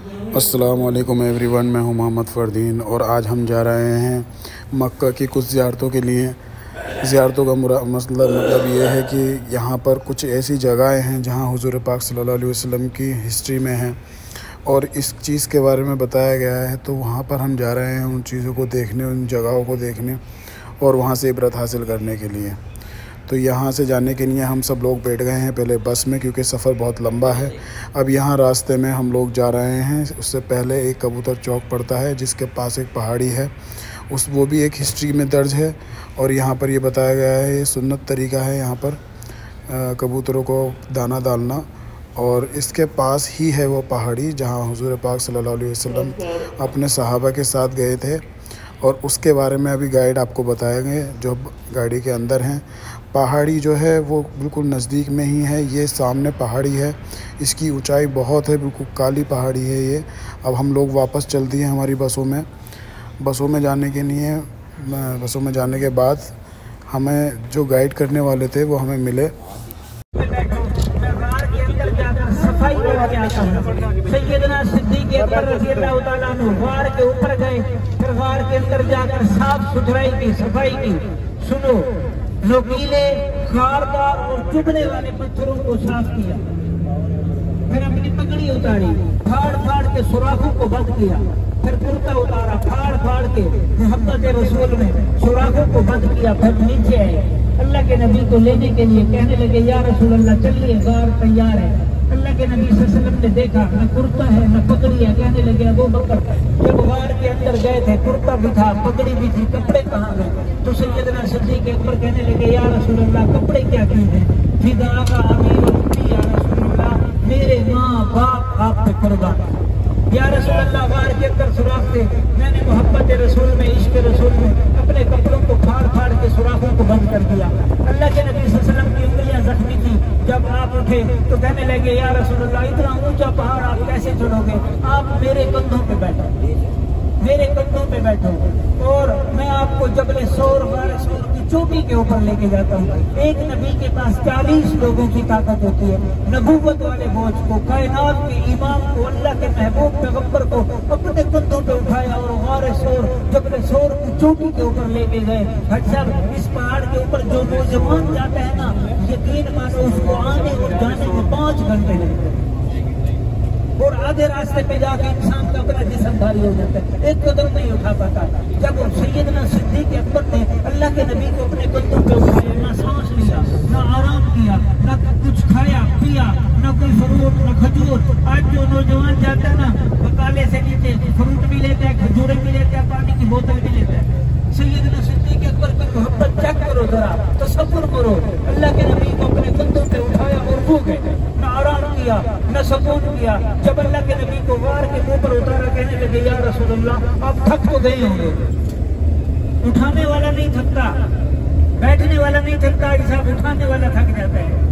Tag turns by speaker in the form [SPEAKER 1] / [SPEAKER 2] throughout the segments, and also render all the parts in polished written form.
[SPEAKER 1] अस्सलामुअलैकुम एवरीवन, मैं हूं मोहम्मद फ़रदीन और आज हम जा रहे हैं मक्का की कुछ ज़ियारतों के लिए। ज़ियारतों का मतलब ये है कि यहाँ पर कुछ ऐसी जगहें हैं जहाँ हुज़ूर पाक सल्लल्लाहु अलैहि वसल्लम की हिस्ट्री में है और इस चीज़ के बारे में बताया गया है। तो वहाँ पर हम जा रहे हैं उन चीज़ों को देखने, उन जगहों को देखने और वहाँ से इबरत हासिल करने के लिए। तो यहाँ से जाने के लिए हम सब लोग बैठ गए हैं पहले बस में, क्योंकि सफ़र बहुत लंबा है। अब यहाँ रास्ते में हम लोग जा रहे हैं, उससे पहले एक कबूतर चौक पड़ता है जिसके पास एक पहाड़ी है, वो भी एक हिस्ट्री में दर्ज है। और यहाँ पर ये बताया गया है, ये सुन्नत तरीका है यहाँ पर कबूतरों को दाना डालना। और इसके पास ही है वो पहाड़ी जहाँ हुज़ूर पाक सल्लल्लाहु अलैहि वसल्लम अपने सहाबा के साथ गए थे। और उसके बारे में अभी गाइड आपको बताएंगे जो गाड़ी के अंदर हैं। पहाड़ी जो है वो बिल्कुल नज़दीक में ही है, ये सामने पहाड़ी है, इसकी ऊंचाई बहुत है, बिल्कुल काली पहाड़ी है ये। अब हम लोग वापस चल दिए हमारी बसों में जाने के लिए। बसों में जाने के बाद हमें जो गाइड करने वाले थे वो हमें मिले।
[SPEAKER 2] सैयदना सिद्दीक़ अकबर रज़ियल्लाहु ताला अन्हु गार के ऊपर गए, फिर गार के अंदर जाकर साफ सुथराई की, सफाई की। सुनो, नोकीले, खारदार और चुभने वाले पत्थरों को साफ किया, फिर अपनी पगड़ी उतारी, फाड़ के सुराखों को बंद किया, फिर कुर्ता उतारा, फाड़ के मोहब्बत रसूल में सुराखों को बंद किया, फिर नीचे आए। अल्लाह के नबी को लेने के लिए कहने लगे, या रसूल अल्लाह चलिए, गार तैयार है। अल्लाह के नबी सल्लल्लाहु अलैहि वसल्लम ने देखा न कुर्ता है न पगड़ी है। कहने लगे, अबू बकर जब गार के अंदर गए थे कुर्ता भी था, पगड़ी भी थी, कपड़े कहाँ गए? तो सैयदना सिद्दीक़ अकबर कहने लगे, या रसूल अल्लाह कपड़े क्या चीज़ है? फिदा का अमीर उम्मी या रसूल अल्लाह, मेरे माँ बाप आप पे कुर्बान। या रसूल अल्लाह गार के अंदर सुराख थे, मैंने मोहब्बत रसूल में, इश्क रसूल में अपने कपड़ों को फाड़ के सुराखों को बंद कर दिया। अल्लाह के नबी सल्लल्लाहु अलैहि वसल्लम की उंगलियां जख्मी थी। जब आप उठे तो कहने लगे, या रसूल अल्लाह इतना ऊंचा पहाड़ आप कैसे चढ़ोगे? आप मेरे कंधों पे बैठो, मेरे कंधों पे बैठो और मैं आपको जबल सौर की चोटी के ऊपर लेके जाता हूँ। एक नबी के पास 40 लोगों की ताकत होती है। नबूवत वाले बोझ को, कायनात के इमाम को, अल्लाह के महबूब पैगंबर को अपने कंधों पे उठाया और गार सौर, जबल सौर की चोटी के ऊपर लेके गए। भाई साहब, इस पहाड़ के ऊपर जो नौजवान जाता है ना, यकीन मानो उसको आने और जाने में 5 घंटे लगते हैं और आधे रास्ते पे जाके इंसान का अपना जिस्म भारी हो जाता है, एक कदम नहीं उठा पाता। जब सैयदना सिद्दीक़ अकबर ने अल्लाह के नबी को अपने कंधों पे उठाया, ना सांस लिया, ना आराम किया, ना कुछ खाया पिया, ना कोई फ्रूट, ना खजूर। आज जो नौजवान जाता है ना, बकाले से नीचे फ्रूट भी लेता है, खजूरें भी लेता है, पानी की बोतल भी लेता है। सैयदना सिद्दीक़ अकबर की मोहब्बत चेक करो जरा, तसव्वुर करो। अल्लाह के नबी को अपने कंधों पे उठाया और वो गए, ना आराम किया, न सुकून किया। जब अल्लाह के नबी को गार के मुंह पर उतारा, कहने लगे, या रसूल अल्लाह आप थक तो गए होंगे। उठाने वाला नहीं थकता, बैठने वाला नहीं थकता, ऐसा उठाने वाला थक जाता है।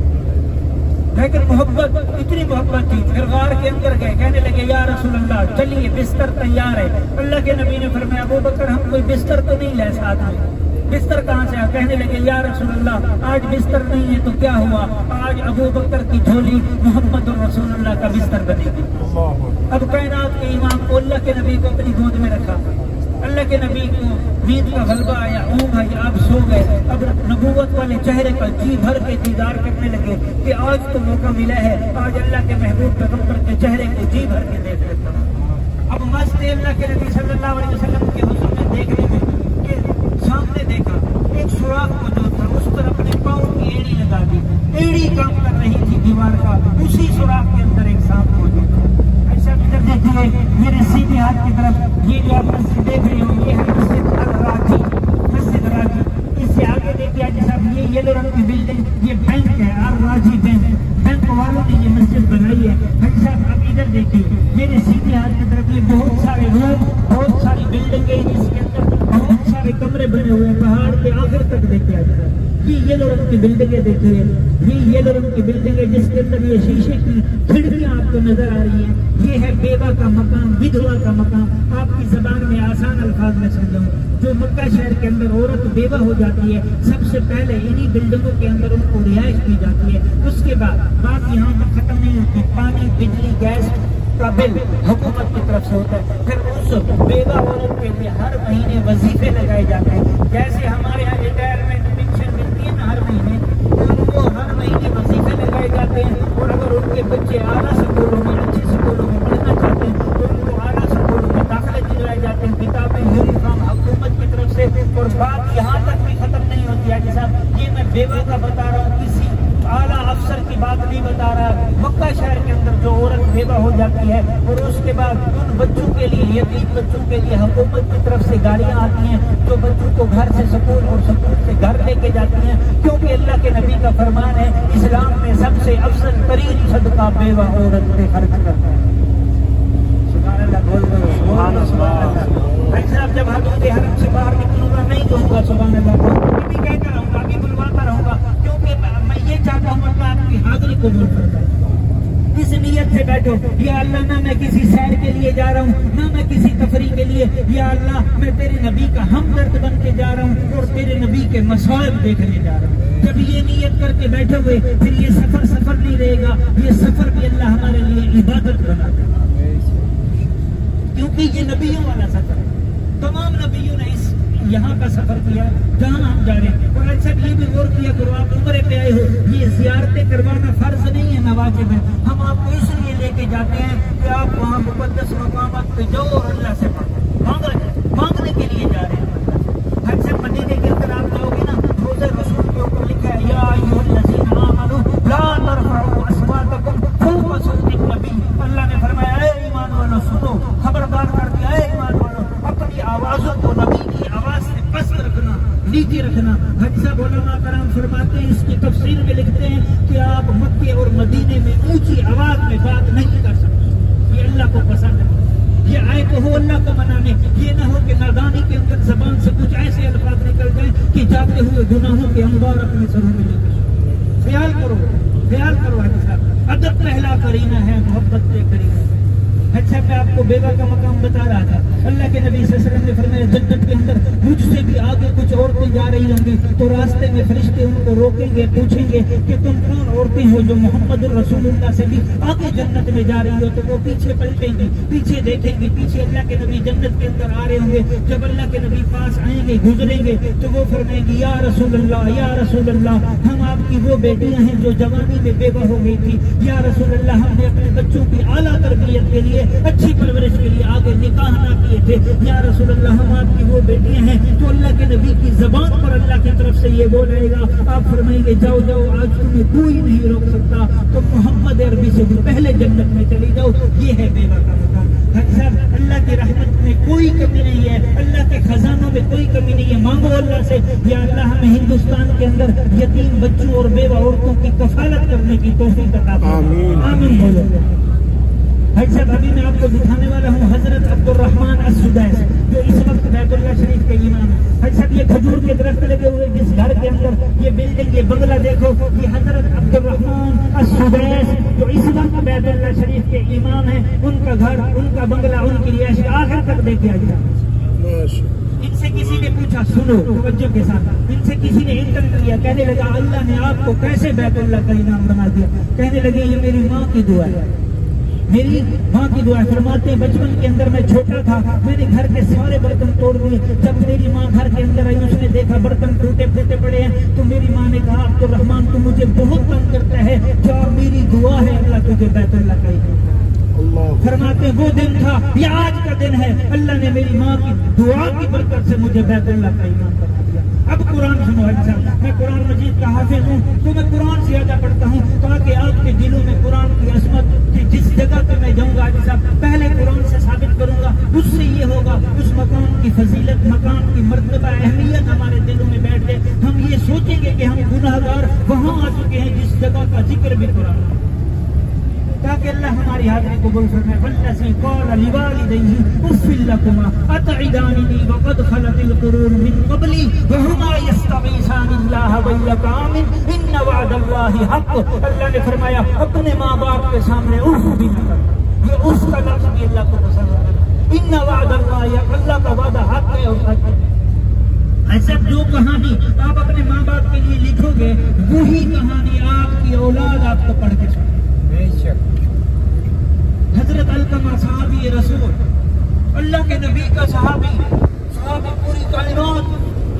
[SPEAKER 2] लेकिन मोहब्बत, इतनी मोहब्बत थी। फिर गार के अंदर गए, कहने लगे, या रसूल अल्लाह चलिए, बिस्तर तैयार है। अल्लाह के नबी ने फरमाया, अबू बकर हम कोई बिस्तर तो नहीं ले साथ में? बिस्तर कहाँ से? कहने लगे, या रसूल अल्लाह आज बिस्तर नहीं है तो क्या हुआ? आज अबू बकर की झोली मोहम्मद रसूल अल्लाह का बिस्तर बनेगी। अब कायनात के इमाम को, अल्लाह के नबी को अपनी गोद में रखा। अल्लाह के नबी को नींद का गलबा आया, ऊँघ आई, आप सो गए। अब नबूवत वाले चेहरे का जी भर के दीदार करने लगे कि आज तो मौका मिला है, आज अल्लाह के महबूब पैगंबर के चेहरे को जी भर के देख लेता हूँ। अब मस्त अल्लाह के नबी सल्लल्लाहु अलैहि वसल्लम के हुज़ूर में देखने में सामने देखा एक सुराख मौजूद था, उस पर अपने पाँव की एड़ी लगा दी। एड़ी काम कर रही थी दीवार का, उसी सुराख के अंदर एक सांप मौजूद था। ऐसा इधर देखिए, मेरे सीधे हाथ की तरफ ये जो आप मस्जिद देख रहे हो, ये है मस्जिद मस्जिद राजी। इससे आगे देखिए आज साहब, ये येलो रंग की बिल्डिंग, ये बैंक है, आर राजी बैंक वालों ने ये मस्जिद बनाई है। भाई साहब आप इधर देखिए, मेरे सीधे हाथ की तरफ ये बहुत सारे रूम, बहुत सारी बिल्डिंगे, जिसके अंदर बहुत सारे कमरे बने हुए हैं। पहाड़ के आखिर तक देखिए आज साहब, ये येलो रंग की बिल्डिंगे देखिए, ये येलो रंग की बिल्डिंग है जिसके अंदर ये शीशे की खिड़कियां आपको नजर आ रही हैं। ये है बेवा का मकाम, विधवा का मकाम। आपकी जबान में आसान अल्फाज में समझाऊं, जो मक्का शहर के अंदर औरत बेवा हो जाती है, सबसे पहले इन्हीं बिल्डिंगों के अंदर उनको रिहाइश की जाती है। उसके बाद बात यहाँ पर खत्म नहीं होती, पानी, बिजली, गैस का बिल हुकूमत की तरफ से होता है। फिर उस बेवा औरत के लिए हर महीने वजीफे लगाए जाते हैं। जैसे हमारे यहाँ रिटायरमेंट पेंशन मिलती है ना हर महीने, उनको हर महीने वजीफे लगाए जाते हैं। और अगर उनके बच्चे आला स्कूलों में, अच्छे स्कूलों में पढ़ना चाहते हैं तो उनको आला स्कूलों में दाखिले दिलवाए जाते हैं, किताबें, यूनिफॉर्म हुकूमत की तरफ से। और बात यहाँ तक भी खत्म नहीं होती है साहब, ये मैं बेवा का बता रहा हूँ, किसी आला अफसर की बात नहीं बता रहा। मक्का शहर के अंदर जो औरत बेवा हो जाती है और उसके बाद उन बच्चों के लिए, यतीम बच्चों के लिए हुकूमत की तरफ से गाड़ियां आती हैं जो बच्चों को घर से स्कूल और स्कूल से घर लेके जाती हैं, क्योंकि अल्लाह के नबी का फरमान है इस्लाम में सबसे अफजल तरीन सदका बेवा औरत पे खर्च करना है। सुभान अल्लाह, बोल दो सुभान अल्लाह। भाई साहब, जब हदूद हरम से बाहर निकलूंगा नहीं कहूँगा सुभान अल्लाह, भी कहता रहूँगा, भी बुलवाता रहूँगा, क्योंकि मैं ये चाहता हूँ अल्लाह आपकी हाजिरी कबूल फरमाए। इस नियत से बैठो, या अल्लाह ना मैं किसी सैर के लिए जा रहा हूँ, ना मैं किसी तफरी के लिए, या अल्लाह मैं तेरे नबी का हमदर्द बन के जा रहा हूँ और तेरे नबी के मसाइब देखने जा रहा हूँ। जब ये नियत करके बैठे हुए, फिर ये सफर सफर नहीं रहेगा, ये सफर भी अल्लाह हमारे लिए इबादत बना देगा, क्योंकि ये नबियों वाला सफर है। तमाम नबियों ने इस यहाँ का सफर किया जहाँ हम जा रहे हैं। और अच्छा ये भी गौर किया करो, आप उम्रे पे आए हो, ये जियारतें करवाना फर्ज नहीं है, नवाजिब है। हम आपको इसलिए लेके जाते हैं कि आप वहाँ मुकद्दस मकामात पे जाओ और अल्लाह से मांगने के लिए जा रहे हैं। अच्छा मदीने के अंदर आप जाओगे ना, रोज़े रसूल के ऊपर लिखा है, या अय्युहल्लज़ीना आमनू ला तरफ़अू अस्वातकुम फ़ौक़ सौतिन नबी। अल्लाह ने फरमाया, ऐ ईमान वालों सुनो, खबरदार कर दिया, ऐ ईमान वालों अपनी आवाज़ों को नबी की आवाज़ से पस्त रखना, नीचे रखना। हज साहब उलमा कराम फरमाते हैं, इसकी तफसीर में लिखते हैं कि आप मक्के और मदीने में ऊंची आवाज में बात नहीं कर सकते, ये अल्लाह को पसंद है। ये आए तो हो अल्लाह को मनाने, ये ना हो कि नादानी के अंदर जबान से कुछ ऐसे अल्फाज निकल जाए कि जाते हुए गुनाहों के अंबार अपने सरों में लेकर। ख्याल करो हज साहब, अदब पहला करीना है, मोहब्बत पे करीना है। अच्छा मैं आपको बेवा का मकाम बता रहा था। अल्लाह के नबी सल्लल्लाहु अलैहि वसल्लम ने फरमाया, जन्नत के अंदर मुझसे भी आगे कुछ औरतें जा रही होंगी, तो रास्ते में फरिश्ते उनको रोकेंगे, पूछेंगे कि तुम कौन औरतें हो जो मोहम्मद रसूलुल्लाह से भी आगे जन्नत में जा रही हो। तो वो पीछे पलटेंगी, पीछे देखेंगी, पीछे अल्लाह के नबी जन्नत के अंदर आ रहे होंगे। जब अल्लाह के नबी पास आएंगे, गुजरेंगे, तो वो फरमाएंगी, या रसूलल्लाह, या रसूलल्लाह, हम आपकी वो बेटियां हैं जो जवानी में बेवा हो गई थी। या रसूलल्लाह, हमने अपने बच्चों की आला तरबियत के लिए, अच्छी परवरिश के लिए आगे निकाह ना किए थे। या रसूलल्लाह, हम आपकी वो बेटियां हैं तो अल्लाह के नबी की जबान पर अल्लाह की तरफ से ये बोल आएगा, आप फरमाएंगे, जाओ जाओ, आज तुम्हें कोई नहीं रोक सकता, तो मोहम्मद अरबी से भी पहले जन्नत में चली जाओ। ये है बेवा का मकाम। अल्लाह की रहमत में कोई कमी नहीं है, अल्लाह के खजानों में कोई कमी नहीं है। मांगो अल्लाह से, या अल्लाह हमें हिंदुस्तान के अंदर यतीम बच्चों और बेवा औरतों की कफालत करने की तौफीक अता फरमाए। आमीन बोलो। भाई साहब, अभी मैं आपको दिखाने वाला हूँ हजरत अब्दुर्रहमान अस-सुदैस, जो इस वक्त बैतुल्लाह शरीफ के इमाम है। भाई साहब, ये खजूर के दरख्त लगे हुए जिस घर के अंदर, ये बिल्डिंग, ये बंगला देखो, ये हजरत अब्दुर्रहमान अस-सुदैस जो इस वक्त बैतुल्लाह शरीफ के इमाम है, उनका घर, उनका बंगला, उनकी रिहाइश आखिर तक देखे आएगा। इनसे किसी ने पूछा, सुनो तवज्जो के साथ, इनसे किसी ने इंटरव्यू लिया, कहने लगा, अल्लाह ने आपको कैसे बैतुल्लाह का इमाम बना दिया? कहने लगे, ये मेरी माँ की दुआ है, मेरी माँ की दुआ। फरमाते हैं, बचपन के अंदर मैं छोटा था, मैंने घर के सारे बर्तन तोड़ दिए। जब मेरी माँ घर के अंदर आई, उसने देखा बर्तन टूटे फूटे पड़े हैं, तो मेरी माँ ने कहा, अब्दुर्रहमान तू मुझे बहुत तंग करता है, क्या मेरी दुआ है अल्लाह तुझे बैतुल्लाह का इमाम। फरमाते वो दिन था, ये आज का दिन है, अल्लाह ने मेरी माँ की दुआ की बरकत से मुझे बैतुल्लाह का इमाम बना दिया। अब कुरान सुनो। अच्छा, मैं कुरान मजीद का हाफिज हूँ, तो मैं कुरान से ज्यादा पढ़ता हूँ ताकि आपके दिलों में कुरान की अजमत की जिस जगह पे मैं जाऊँगा, जैसा पहले कुरान से साबित करूँगा, उससे ये होगा, उस मकान की फजीलत, मकान की मर्तबा, अहमियत हमारे दिलों में बैठ जाए। हम ये सोचेंगे कि हम गुनाहगार वहाँ आ चुके हैं जिस जगह का जिक्र भी कुरान, ताकि अल्लाह हमारी हाजिरी कबूल फरमाए। वल्लज़ी क़ाल लिवालिदैहि उफ़्फ़िल लकुमा अतइदानी वक़द खलतिल कुरून मिन क़ब्ली व हुमा यस्तग़ीसानिल्लाह वय्यक आमिन इन्न वअदल्लाहि हक़्क़। अल्लाह ने फरमाया, अपने माँ बाप के सामने उफ़ भी न कर। ये उफ़ का लफ्ज़ भी अल्लाह को पसंद है। इन्न वअदल्लाहि, अल्लाह का वादा हक़ है और सच है। ऐसा जो कहानी आप अपने माँ बाप के लिए लिखोगे, वही कहानी आपकी औलाद आपको पढ़ के सुने। हजरत अलकमा सहाबी रसूल, अल्लाह के नबी का सहाबी पूरी कायनात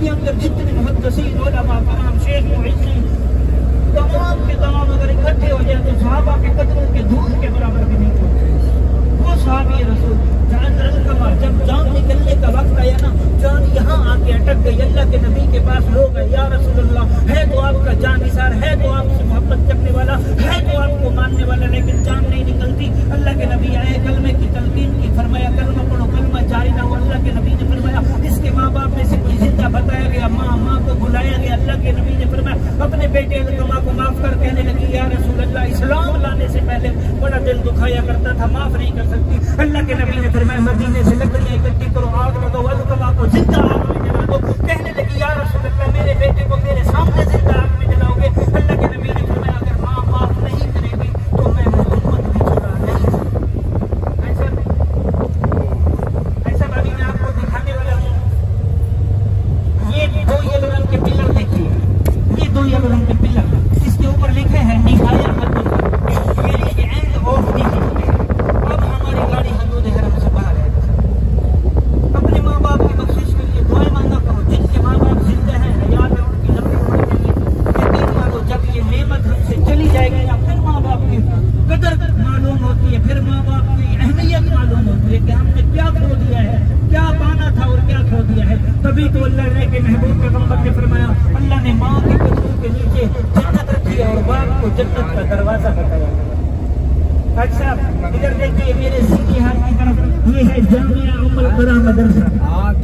[SPEAKER 2] के अंदर जितने मुहद्दिसीन उलमा कराम शेख मुइज़्ज़ीन तमाम के तमाम अगर इकट्ठे हो जाए तो सहाबा के कदमों के धूल के बराबर भी नहीं होते। वो सहाबी रसूल जब जान निकलने का वक्त आया ना, जान यहाँ आके अटक गई। अल्लाह के नबी के पास लोग है, या रसूलल्लाह, है तो आपका जानिसार, है तो आपसे मोहब्बत करने वाला, है तो आपको मानने वाला, लेकिन जान नहीं निकलती। अल्लाह के नबी आए, कलमे की तलकीन की, फरमाया कलमा पढ़ो, कलमा जारी ना हो। अल्लाह के नबी ने फरमाया इसके माँ बाप में से कोई जिंदा बताया गया, माँ को बुलाया गया। अल्लाह के नबी ने फरमाया अपने बेटे अलकमा को माफ कर, कहने लगी या रसूलल्लाह, इस्लाम लाने से पहले बड़ा दिल दुखाया करता था, माफ नहीं कर सकती। अल्लाह के नबी ने फरमाया मदीने से लकड़ियां इकट्ठी करो, आग लगाओ, अलकमा को जिंदा आग में जला दो। कहने लगी या रसूलल्लाह, मेरे बेटे को मेरे सामने जिंदा आग में जलाओगे? अल्लाह के नबी ने फरमाया अगर माँ माफ नहीं करेगी तो मैं मोहम्मद भी छुड़ा नहीं सकता। ऐसा भाभी मैं आपको दिखाने वाला हूँ। ये दो येलो रंग के पिलर देखिए, ये दो येलो रंग के पिलर, इसके ऊपर लिखे हैं निहाया एंड ऑफ द। अब हमारी गाड़ी हदूद हरम से बाहर है। अपने माँ बाप की बख्शिश के लिए दुआएं मांगा करो। जिनके माँ बाप जिंदा हैं, हयात है, उनकी लंबी उम्र के लिए यकीन मानो जब ये नेमत हमसे चली जाएगी ना, फिर माँ बाप की कदर मालूम होती है, फिर माँ बाप की अहमियत मालूम होती है कि हमने क्या खो दिया है, क्या पाना था और क्या खो दिया है। तभी तो अल्लाह ने के महबूब पैगंबर ने फरमाया, अल्लाह ने माँ के कदमों के नीचे जन्नत रखी है और बाप को जन्नत का दरवाजा बताया। अच्छा इधर देखिए मेरे सीधी हाथ की तरफ, ये है जामिया उम्मुल कुरा मदरसा।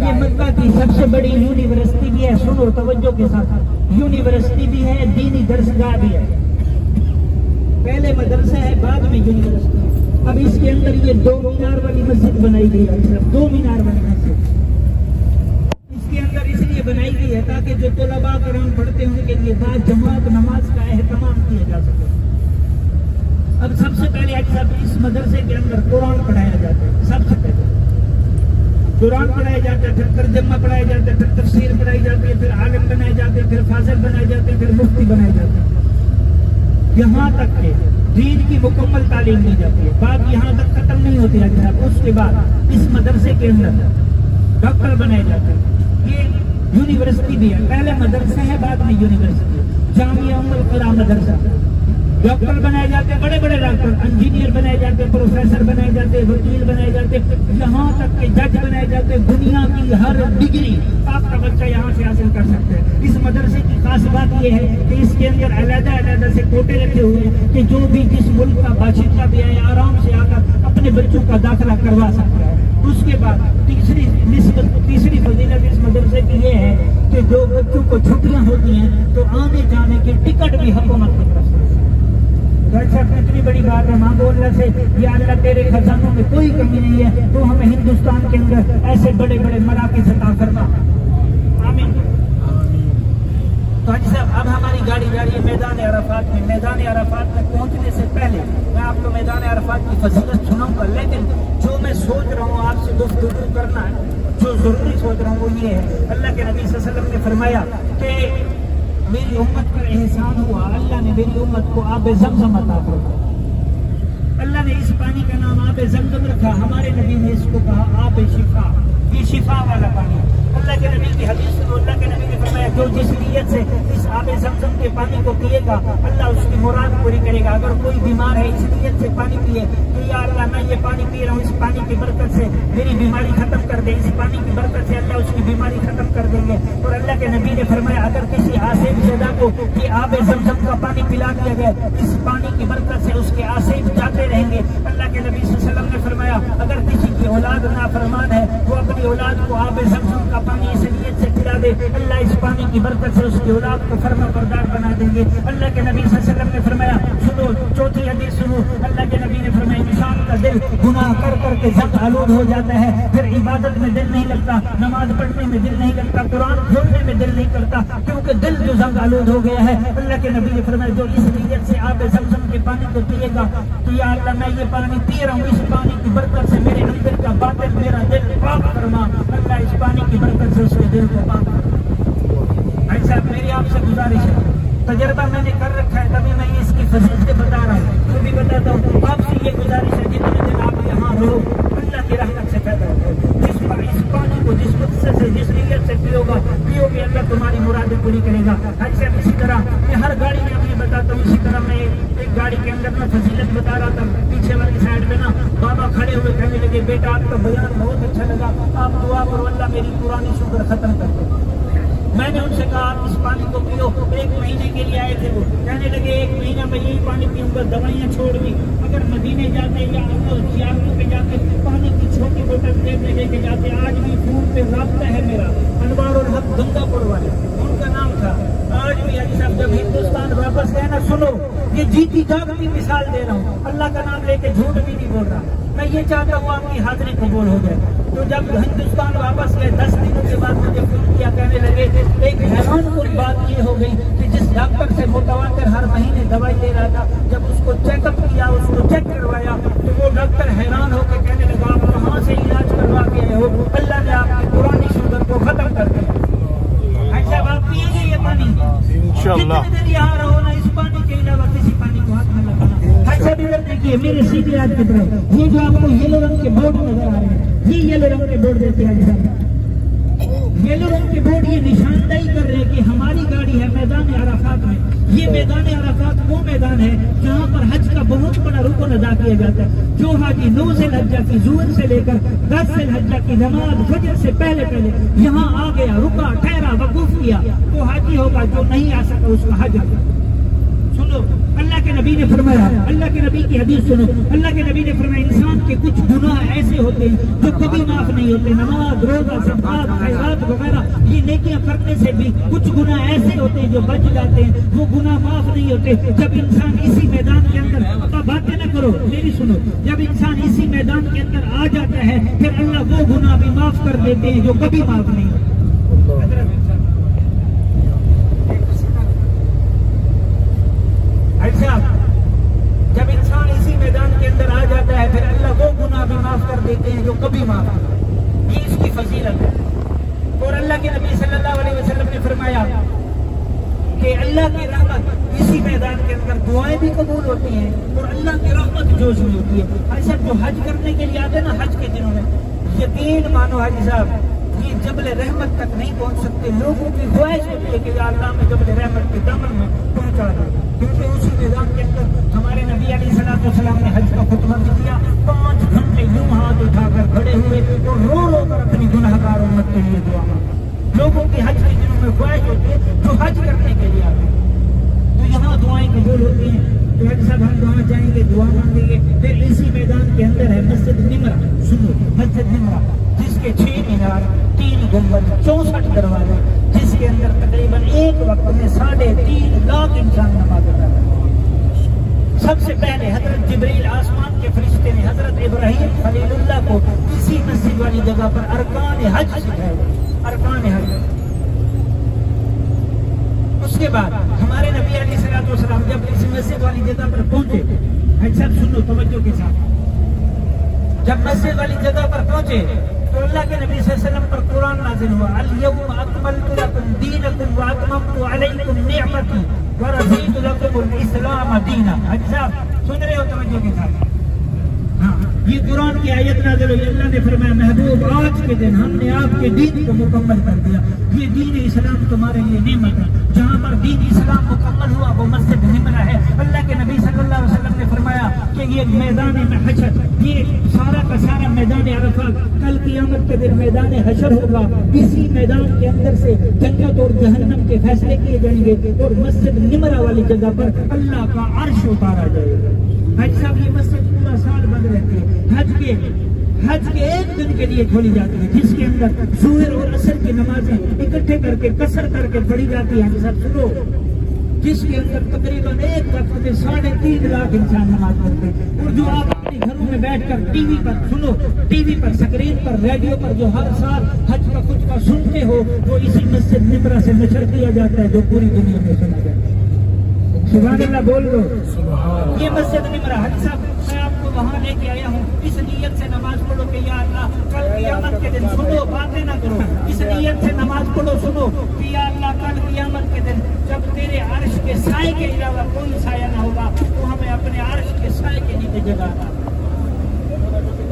[SPEAKER 2] ये मक्का की सबसे बड़ी यूनिवर्सिटी भी है। सुनो तवज्जो के साथ, यूनिवर्सिटी भी है, दीनी दरसगाह भी है। पहले मदरसा है, बाद में यूनिवर्सिटी। अब इसके अंदर ये 2 मीनार वाली मस्जिद बनाई गई है, सिर्फ 2 मीनार वाली मस्जिद इसके अंदर इसलिए बनाई गई है ताकि जो तलबा कुरान पढ़ते हैं उनके लिए बाद जमात नमाज का एहतमाम किया जा सके। अब सबसे पहले इस मदरसे के अंदर कुरान पढ़ाया जाता है। सबसे पहले कुरान पढ़ाया जाता है, फिर तर्जुमा पढ़ाया जाता है, फिर तफसीर पढ़ाई जाती है, फिर आलिम बनाए जाते हैं, फिर फाजिल बनाए जाते हैं, फिर मुफ्ती बनाए जाते हैं। यहाँ तक के दीन की मुकम्मल तालीम दी जाती है। बात यहाँ तक खत्म नहीं होती है। उसके बाद इस मदरसे के अंदर डॉक्टर बनाए जाते हैं। ये यूनिवर्सिटी भी है। पहले मदरसा है, बाद में यूनिवर्सिटी। जामिया उम्मुल कुरा मदरसा। डॉक्टर बनाए जाते हैं, बड़े बड़े डॉक्टर, इंजीनियर बनाए जाते हैं, प्रोफेसर बनाए जाते हैं, वकील बनाए जाते हैं, यहाँ तक के जज बनाए जाते हैं। दुनिया की हर डिग्री आपका बच्चा यहाँ से हासिल कर सकते हैं। इस मदरसे की खास बात यह है कि इसके अंदर अलग-अलग से कोटे रखे हुए हैं कि जो भी जिस मुल्क का बाशिंदा भी है आराम से आकर अपने बच्चों का दाखिला करवा सकता है। उसके बाद तीसरी फजीलत इस मदरसे की ये है कि जो बच्चों को छुट्टियां होती हैं तो आने जाने की टिकट भी हुकूमत की तरफ से। इतनी बड़ी बात है, मांगो अल्लाह से, या अल्लाह तेरे खजानों में कोई कमी नहीं है, तो हमें हिंदुस्तान के अंदर ऐसे बड़े बड़े मराकज़ अता फरमा। आमीन। तो हाजी साहब अब हमारी गाड़ी जा रही है मैदान अराफात में। मैदान अराफात में पहुंचने से पहले मैं आपको मैदान अराफात की फजीलत सुनाऊंगा, लेकिन जो मैं सोच रहा हूँ आपसे गुफ्तगू करना है, जो जरूरी सोच रहा हूँ वो ये है, अल्लाह के नबी सल्लल्लाहु अलैहि वसल्लम ने फरमाया कि मेरी उम्मत पर एहसान हुआ, अल्लाह ने मेरी उम्मत को आब ज़मज़म अता फरमाया। अल्लाह ने इस पानी का नाम आब ज़मज़म रखा। हमारे नबी ने इसको कहा आब शिफा, ये शिफा वाला पानी। अल्लाह के नबी की हदीस में अल्लाह के नबी ने फरमाया जो जिस नीयत से इस आब ज़मज़म के पानी को पिएगा अल्लाह उसकी मुराद पूरी करेगा। अगर कोई बीमार है इस नीयत से पानी पिए तो या अल्लाह मैं ये पानी पी रहा हूँ, इस पानी की बरकत से मेरी बीमारी खत्म कर दे, इस पानी की बरकत से अल्लाह उसकी बीमारी खत्म कर देंगे। और अल्लाह के नबी ने फरमाया अगर किसी आसिफ ज़दा को ये आब ज़मज़म का पानी पिला दिया गया, इस पानी की बरकत से उसके आसिफ जाते रहेंगे। अल्लाह के नबी सल्लल्लाहु अलैहि वसल्लम ने फरमाया अगर किसी की औलाद नाफरमान है वो अपनी औलाद को आब ज़मज़म का पानी इस नीयत से पिला दे, अल्लाह इस पानी की बरकत से उसकी औलाद को फरमाबरदार बना देंगे। अल्लाह के नबी सल्लल्लाहु अलैहि वसल्लम ने फरमाया सुनो, चौथी हदीस सुनो, अल्लाह के नबी ने फरमाया इंसान का दिल गुनाह कर करके जंग आलूद हो जाता है, फिर इबादत में दिल नहीं लगता, नमाज पढ़ने में दिल नहीं लगता, कुरान खोलने में दिल नहीं करता, क्योंकि दिल जो जंग आलूद हो गया है। अल्लाह के नबी ने फरमाया जो इस नीयत से आब ज़मज़म के पानी को पिएगा तो या अल्लाह मैं ये पानी पी रहा हूँ, इस पानी की बरकत से मेरे अंदर का बातिन मेरा दिल पाक फरमा, अल्लाह इस पानी की बरकत से उसके दिल को पाक। भाई साहब मेरी आपसे गुजारिश है तजर्बा मैंने कर रखा है, तभी मैं इसकी फजीलत बता रहा हूँ। तो भी बताता हूँ, आपसे ये गुजारिश है जितने दिन आप यहाँ रहो अल्लाह की रहमत से पैदा हो। इस पानी को जिस मकसद से, जिस नीयत से पियोगे अल्लाह तुम्हारी मुरादें पूरी करेगा। अच्छा, इसी तरह मैं हर गाड़ी में अपनी बताता हूँ। इसी तरह मैं एक गाड़ी के अंदर में फजीलत बता रहा था, पीछे वाली साइड में ना बाबा खड़े हुए कहने लगे, बेटा आपका बयान बहुत अच्छा लगा, आप दुआ करो अल्लाह मेरी पुरानी शुगर खत्म कर दे। मैंने उनसे कहा आप इस पानी को पियो। 1 महीने के लिए आए थे वो, कहने लगे 1 महीना मैं यही पानी पीऊंगा, दवाइयाँ छोड़ दी। अगर मदीने जाते या जियारतों पे जाते पानी की छोटी बोतल जेब में लेके जाते। आज भी फोन पे राब्ता है मेरा अनवारुल हक गंगापुर वाले, उनका नाम था। आज भी हाजी साहब जब हिंदुस्तान वापस गए ना, सुनो ये जीती जागती मिसाल दे रहा हूँ, अल्लाह का नाम लेके झूठ भी नहीं बोल रहा। मैं ये चाहता हूँ आपकी हाजिरी कबूल हो जाए। तो जब हिंदुस्तान वापस गए 10 दिनों के बाद मुझे फोन किया, कहने लगे एक हैरानकुन बात ये हो गई कि जिस डॉक्टर से मुतवातिर हर महीने दवाई ले रहा था, जब उसको चेकअप किया, उसको चेक करवाया, तो वो डॉक्टर हैरान होकर कहने लगा आप कहाँ से इलाज करवा के आए हो, अल्लाह ने आपकी पुरानी शुगर को खत्म कर दिया। अच्छा, आप पिएंगे ये पानी इंशाअल्लाह? जितनी देर यहाँ रहो ना, इस पानी के अलावा किसी पानी को हाथ न लगाना। अच्छा भी देखिए मेरे सीधे आज की तरफ, ये जो आपको येलो रंग के बोर्ड नजर आ रहे हैं, ये येलो रंग के बोर्ड देते हैं। येलो रंग के बोर्ड ये निशानदेही कर रहे हैं कि हमारी गाड़ी है मैदान अराफात में। ये मैदान अराफात वो मैदान है जहाँ पर हज का बहुत बड़ा रुकन अदा किया जाता है। जो हाजी 9 ज़िलहज्जा की ज़ुहर से लेकर 10 ज़िलहज्जा की नमाज फजर से पहले यहाँ आ गया, रुका, ठहरा, वकूफ किया, तो हाजी होगा। जो नहीं आ सका उसका हज। सुनो अल्लाह के नबी ने फरमाया, अल्लाह के नबी की हदीस सुनो, अल्लाह के नबी ने फरमाया इंसान के कुछ गुनाह ऐसे होते हैं जो कभी माफ नहीं होते। नमाज, रोजा, सदक़ात, खैरात वगैरह ये नेकियां करने से भी कुछ गुनाह ऐसे होते हैं जो बच जाते हैं, वो गुनाह माफ नहीं होते। जब इंसान इसी मैदान के अंदर, बातें न करो मेरी सुनो, जब इंसान इसी मैदान के अंदर आ जाता है फिर अल्लाह वो गुनाह भी माफ कर देते हैं जो कभी माफ नहीं होते। अच्छा, जब इंसान इसी मैदान के अंदर आ जाता है फिर अल्लाह वो गुनाह भी माफ कर देते हैं जो कभी माफ नहीं। ये इसकी फजीलत है। और अल्लाह के नबी सल्लल्लाहु अलैहि वसल्लम ने फरमाया कि अल्लाह की रहमत इसी मैदान के अंदर दुआएं भी कबूल होती हैं और अल्लाह की रहमत जोश में होती है। अच्छा, जो हज करने के लिए आते हैं ना, हज के दिनों में यकीन मानो हाजी साहब ये जबल रहमत तक नहीं पहुंच सकते। लोगों की ख्वाहिश होती है कि अल्लाह में जबल रहमत के दामन में पहुंचा दे, क्योंकि उसी मैदान के अंदर हमारे नबी अलैहिस्सलाम ने हज का खुतबा भी दिया। 5 घंटे यूं हाथ उठाकर खड़े हुए और रो रो कर अपनी गुनहगार उम्मत के लिए दुआ मांगी। लोगों की हज के दिनों में ख्वाहिश होती है जो हज करने के लिए आते हैं, तो यहाँ दुआएं कबूल होती हैं। तो हज साहब हम वहाँ जाएंगे, दुआ मांगेंगे। फिर इसी मैदान के अंदर है मस्जिद निमरा। सुनो, मस्जिद निमरा जिसके 6 मीनार, 3 गुंबद, 64 दरवाजे, जिसके अंदर तकरीबन एक वक्त में 3.5 लाख इंसान नमाज अदा करते। सबसे पहले हजरत जिब्रील आसमान के फरिश्ते ने हजरत इब्राहिम खलीलुल्लाह को इसी मस्जिद वाली जगह पर अरकान हज सिखाए। अरकान हज। उसके बाद हमारे नबी अलैहिस्सलाम जब इस मस्जिद वाली जगह पर पहुंचे, सब सुनो तवज्जो के साथ, जब मस्जिद वाली जगह पर पहुंचे तो अल्लाह के नबी सल्लल्लाहु अलैहि वसल्लम पर कुरान नाज़िल हुआ, अल-यौमा अकमलतु लकुम दीनकुम व अतममतु अलैकुम निअमती व रज़ीतु लकुमुल इस्लाम दीना। अच्छा सुन रहे हो तवज्जो के साथ? हाँ, ये कुरान की आयत नाज़िल हुई। अल्लाह ने फरमाया महबूब आज के दिन हमने आपके दीन को मुकम्मल कर दिया। ये दीन इस्लाम तुम्हारे लिए नेमत है। जहाँ पर दीन इस्लाम मुकम्मल हुआ वो मस्जिद निमरा है। अल्लाह के नबी सल्लल्लाहु अलैहि वसल्लम ने फरमाया कि ये मैदान हशर, ये सारा का सारा मैदान अरफात कल क़यामत के दिन मैदान हशर होगा। इसी मैदान के अंदर से जन्नत और जहन्नम के फैसले किए जाएंगे और मस्जिद निमरा वाली जगह पर अल्लाह का अर्श उतारा जाएगा। हज साहब ये मस्जिद पूरा साल बंद रहती है। हज के एक दिन के लिए खोली जाती है, जिसके अंदर ज़ोहर और असर की नमाजें इकट्ठे करके कसर करके पढ़ी जाती है। सब सुनो, जिसके अंदर तकरीबन एक वक्त में 3.5 लाख इंसान नमाज पढ़ते हैं। और जो आप अपने घरों में बैठकर टीवी पर सुनो, टीवी पर, स्क्रीन पर, रेडियो पर जो हर साल हज का खुतबा सुनते हो वो इसी मस्जिद निमरा से नशर किया जाता है जो पूरी दुनिया में सुना जाता है। सुभान अल्लाह बोल दो। ये मस्जिद निमरा हज साहब मैं आपको वहाँ लेके आया हूँ इस नीयत से नमाज पढ़ो कि या अल्लाह कल क़यामत के दिन सुनो, बातें ना करो, इस नियत से नमाज पढ़ो। सुनो कि या अल्लाह कल क़यामत के दिन जब तेरे अर्श के साए के अलावा कोई साया ना होगा, तो हमें अपने अर्श के साए के नीचे जगह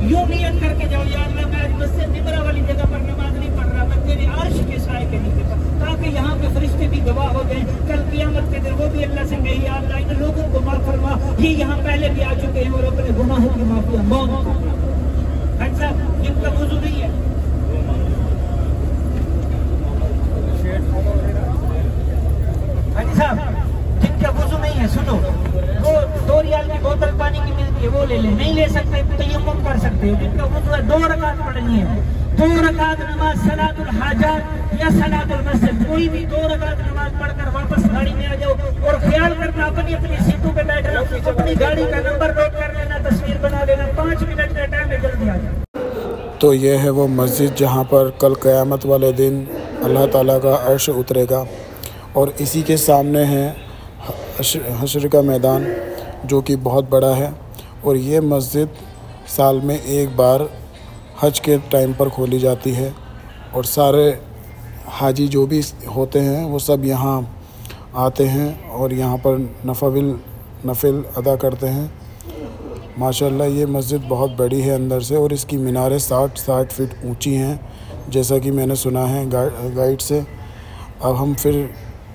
[SPEAKER 2] यूं नियत करके जाओ, या अल्लाह मैं आज मस्जिद निमरा वाली जगह पर नमाज नहीं पढ़ रहा, मैं तेरे अर्श के साए के नीचे पर, ताकि यहाँ पे फरिश्ते भी गवाह हो जाएं। कल क़यामत के दिन वो भी अल्लाह से कहे, या अल्लाह इन लोगों को माफ फरमा, ये यहाँ पहले भी आ चुके हैं और अपने गुनाहों की माफी मौत अच्छा जिनका वुज़ू नहीं है। साहब जिनका वुज़ू नहीं है, सुनो, वो 2 रियाल की बोतल पानी की मिलती है, वो ले ले, नहीं ले सकते तयम्मुम कर सकते हो। जिनका वुज़ू है 2 रकात पढ़नी है, 2 रकात नमाज सलातुल हाजात या सलातुल मस्जिद, कोई भी 2 रकात नमाज पढ़कर वापस गाड़ी में आ जाओ। और ख्याल करना अपनी अपनी सीटों पे बैठना, अपनी गाड़ी का नंबर नोट कर लेना, तस्वीर बना लेना, 5 मिनट का टाइम है, जल्दी आ जाओ।
[SPEAKER 1] तो ये है वो मस्जिद जहाँ पर कल क़यामत वाले दिन अल्लाह ताला का अर्श उतरेगा। और इसी के सामने है हश्र का मैदान, जो कि बहुत बड़ा है। और ये मस्जिद साल में एक बार हज के टाइम पर खोली जाती है, और सारे हाजी जो भी होते हैं वो सब यहाँ आते हैं और यहाँ पर नफिल अदा करते हैं। माशाल्लाह ये मस्जिद बहुत बड़ी है अंदर से, और इसकी मीनारें 60 फीट ऊंची हैं, जैसा कि मैंने सुना है गाइड से। अब हम फिर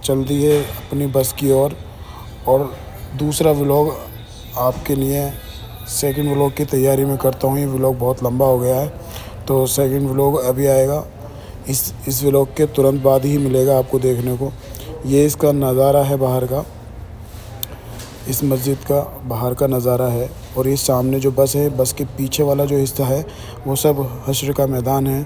[SPEAKER 1] चल दिए अपनी बस की ओर, और दूसरा व्लॉग आपके लिए सेकंड व्लॉग की तैयारी में करता हूँ। ये व्लॉग बहुत लंबा हो गया है, तो सेकंड व्लॉग अभी आएगा, इस व्लॉग के तुरंत बाद ही मिलेगा आपको देखने को। ये इसका नज़ारा है बाहर का, इस मस्जिद का बाहर का नज़ारा है। और ये सामने जो बस है, बस के पीछे वाला जो हिस्सा है वो सब हश्र का मैदान है।